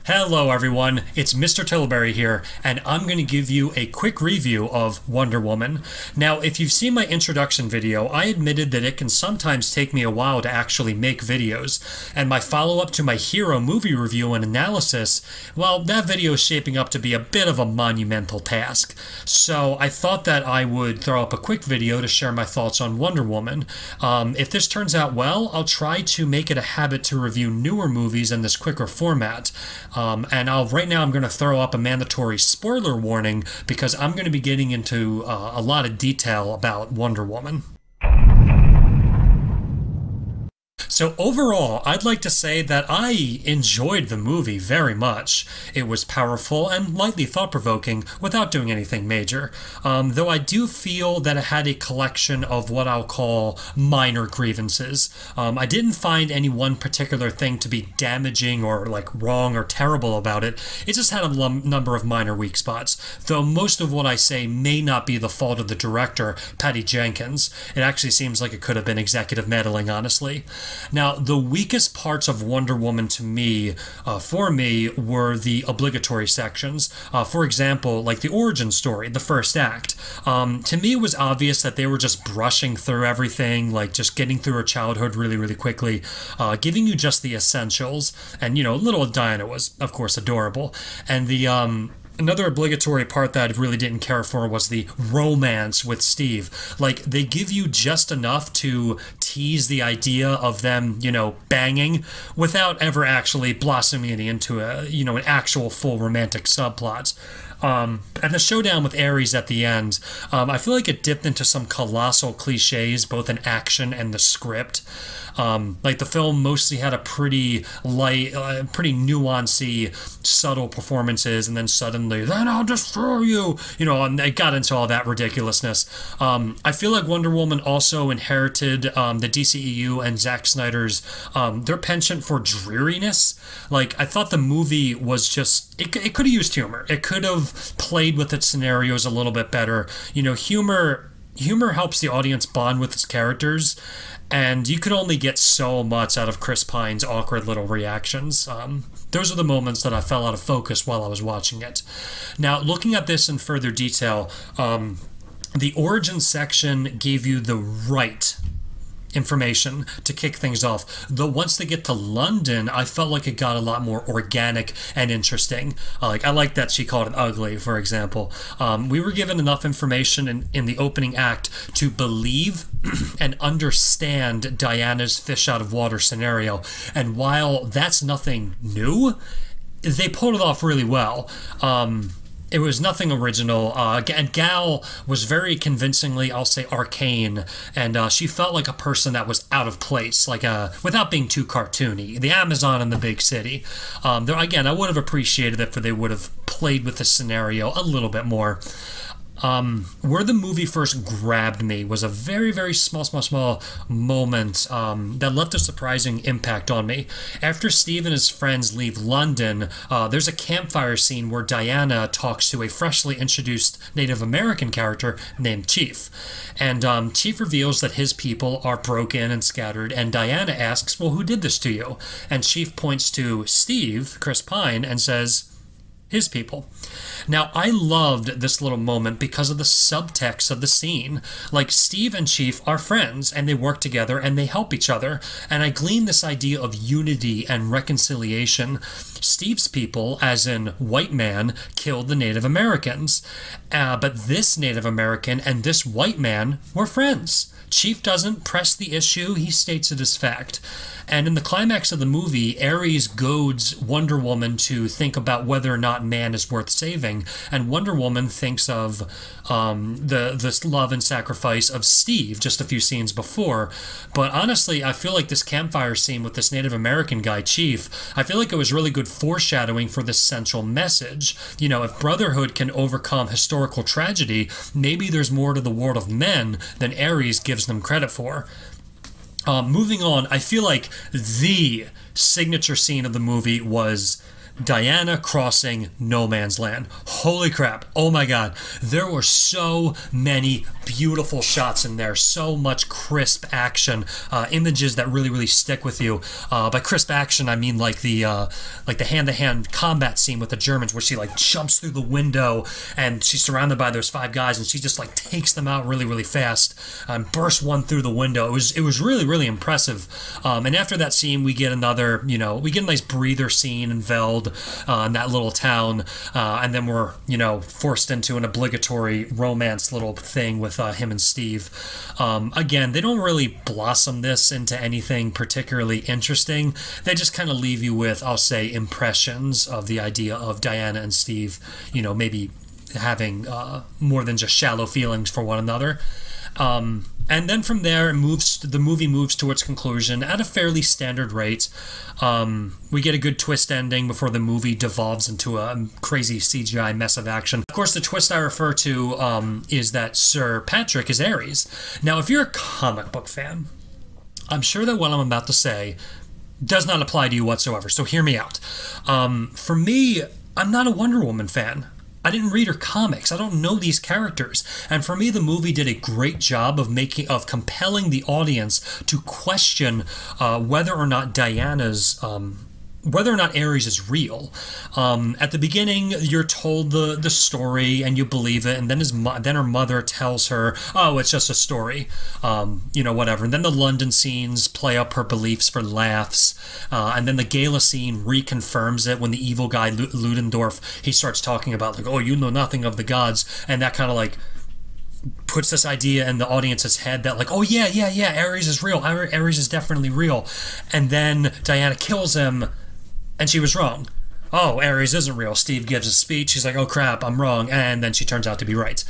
Hello everyone, it's Mr. Tilbury here, and I'm going to give you a quick review of Wonder Woman. Now, if you've seen my introduction video, I admitted that it can sometimes take me a while to actually make videos, and my follow-up to my Hero movie review and analysis, well, that video is shaping up to be a bit of a monumental task. So I thought that I would throw up a quick video to share my thoughts on Wonder Woman. If this turns out well, I'll try to make it a habit to review newer movies in this quicker format. Right now I'm going to throw up a mandatory spoiler warning because I'm going to be getting into a lot of detail about Wonder Woman. So overall, I'd like to say that I enjoyed the movie very much. It was powerful and lightly thought-provoking without doing anything major, though I do feel that it had a collection of what I'll call minor grievances. I didn't find any one particular thing to be damaging or wrong or terrible about it. It just had a number of minor weak spots, though most of what I say may not be the fault of the director, Patty Jenkins. It actually seems like it could have been executive meddling, honestly. Now, the weakest parts of Wonder Woman to me, for me, were the obligatory sections. For example, like the origin story, the first act. To me, it was obvious that they were just brushing through everything, just getting through her childhood really, really quickly, giving you just the essentials. And, little Diana was, of course, adorable. And another obligatory part that I really didn't care for was the romance with Steve. They give you just enough to tease the idea of them, banging without ever actually blossoming into an actual full romantic subplot. And the showdown with Ares at the end, I feel like it dipped into some colossal cliches, both in action and the script. The film mostly had a pretty light, pretty nuancy, subtle performances, and then suddenly, then I'll destroy you, and they got into all that ridiculousness. I feel like Wonder Woman also inherited the DCEU and Zack Snyder's, their penchant for dreariness. I thought the movie was just, it could have used humor. It could have played with its scenarios a little bit better. Humor helps the audience bond with its characters, and you could only get so much out of Chris Pine's awkward little reactions. Those are the moments that I fell out of focus while I was watching it. Now, looking at this in further detail, the origin section gave you the right information to kick things off, though once they get to London, I felt like it got a lot more organic and interesting. I like that she called it ugly, for example. We were given enough information in the opening act to believe and understand Diana's fish out of water scenario, and while that's nothing new, they pulled it off really well. It was nothing original, and Gal was very convincingly, I'll say, arcane, and she felt like a person that was out of place, without being too cartoony. The Amazon in the big city. Again, I would have appreciated it if they would have played with the scenario a little bit more. Where the movie first grabbed me was a very, very small moment that left a surprising impact on me. After Steve and his friends leave London, there's a campfire scene where Diana talks to a freshly introduced Native American character named Chief. And Chief reveals that his people are broken and scattered, and Diana asks, well, who did this to you? And Chief points to Steve, Chris Pine, and says, his people. Now, I loved this little moment because of the subtext of the scene. Steve and Chief are friends, and they work together, and they help each other, and I gleaned this idea of unity and reconciliation. Steve's people, as in white man, killed the Native Americans, but this Native American and this white man were friends. Chief doesn't press the issue, he states it as fact. And in the climax of the movie, Ares goads Wonder Woman to think about whether or not man is worth saving, and Wonder Woman thinks of the love and sacrifice of Steve just a few scenes before. But honestly, I feel like this campfire scene with this Native American guy, Chief, I feel like it was really good foreshadowing for this central message. If brotherhood can overcome historical tragedy, maybe there's more to the world of men than Ares gives them credit for. Moving on, I feel like the signature scene of the movie was Diana crossing no man's land. Holy crap. Oh my god. There were so many beautiful shots in there. So much crisp action. Images that really, really stick with you. By crisp action, I mean like the hand-to-hand combat scene with the Germans where she like jumps through the window and she's surrounded by those 5 guys and she just like takes them out really, really fast and bursts one through the window. It was really, really impressive. And after that scene, we get another, we get a nice breather scene in Veld, in that little town, and then we're, forced into an obligatory romance little thing with him and Steve. Again, they don't really blossom this into anything particularly interesting. They just kind of leave you with, I'll say, impressions of the idea of Diana and Steve, maybe having more than just shallow feelings for one another. And then from there, the movie moves to its conclusion at a fairly standard rate. We get a good twist ending before the movie devolves into a crazy CGI mess of action. Of course, the twist I refer to is that Sir Patrick is Ares. Now, if you're a comic book fan, I'm sure that what I'm about to say does not apply to you whatsoever, so hear me out. For me, I'm not a Wonder Woman fan. I didn't read her comics. I don't know these characters. And for me, the movie did a great job of compelling the audience to question whether or not Ares is real. At the beginning, you're told the story and you believe it, and then her mother tells her, "Oh, it's just a story," whatever. And then the London scenes play up her beliefs for laughs, and then the gala scene reconfirms it when the evil guy Ludendorff, he starts talking about like, "Oh, you know nothing of the gods," and that kind of like puts this idea in the audience's head that like, oh yeah, Ares is real. Ares is definitely real. And then Diana kills him. And she was wrong. Oh, Ares isn't real. Steve gives a speech. She's like, oh crap, I'm wrong. And then she turns out to be right.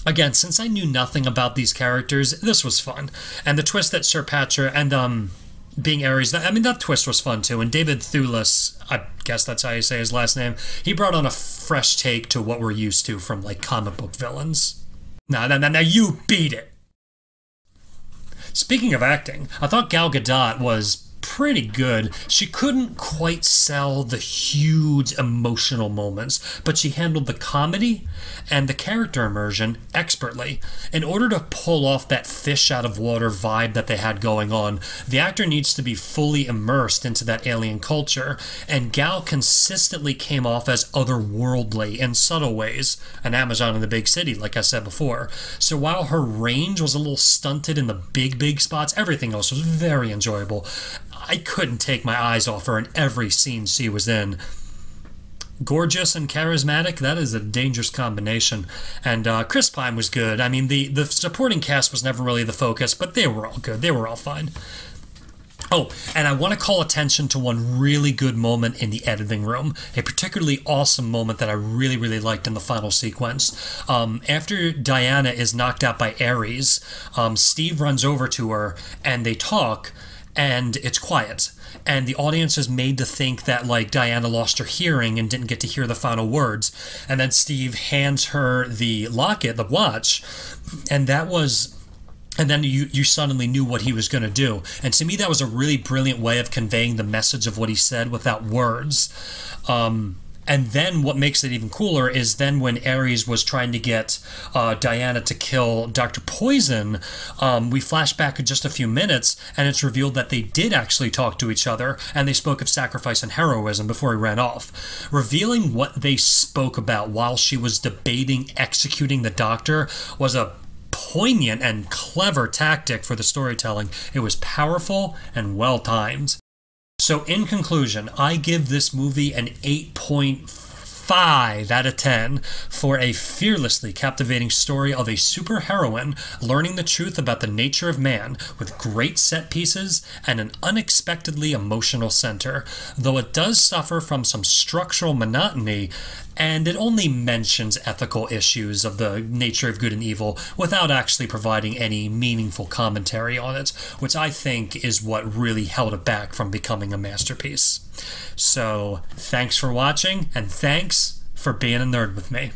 Again, since I knew nothing about these characters, this was fun. And the twist that Sir Patrick and being Ares, that twist was fun too. And David Thewlis, I guess that's how you say his last name, he brought on a fresh take to what we're used to from like comic book villains. Now you beat it. Speaking of acting, I thought Gal Gadot was pretty good. She couldn't quite sell the huge emotional moments, but she handled the comedy and the character immersion expertly. In order to pull off that fish out of water vibe that they had going on, the actor needs to be fully immersed into that alien culture, and Gal consistently came off as otherworldly in subtle ways, an Amazon in the big city, like I said before. So while her range was a little stunted in the big spots, everything else was very enjoyable. I couldn't take my eyes off her in every scene she was in. Gorgeous and charismatic, that is a dangerous combination. And Chris Pine was good. I mean, the supporting cast was never really the focus, but they were all good. They were all fine. Oh, and I want to call attention to one really good moment in the editing room. A particularly awesome moment that I really, really liked in the final sequence. After Diana is knocked out by Ares, Steve runs over to her and they talk, and it's quiet. And the audience is made to think that, like, Diana lost her hearing and didn't get to hear the final words. And then Steve hands her the locket, the watch, and that was... And then you suddenly knew what he was going to do. And to me, that was a really brilliant way of conveying the message of what he said without words. And then what makes it even cooler is then when Ares was trying to get Diana to kill Dr. Poison, we flash back just a few minutes, and it's revealed that they did actually talk to each other, and they spoke of sacrifice and heroism before he ran off. Revealing what they spoke about while she was debating executing the doctor was a poignant and clever tactic for the storytelling. It was powerful and well-timed. So in conclusion, I give this movie an 8.5 out of 10 for a fearlessly captivating story of a superheroine learning the truth about the nature of man with great set pieces and an unexpectedly emotional center, though it does suffer from some structural monotony, and it only mentions ethical issues of the nature of good and evil without actually providing any meaningful commentary on it, which I think is what really held it back from becoming a masterpiece. So, thanks for watching, and thanks for being a nerd with me.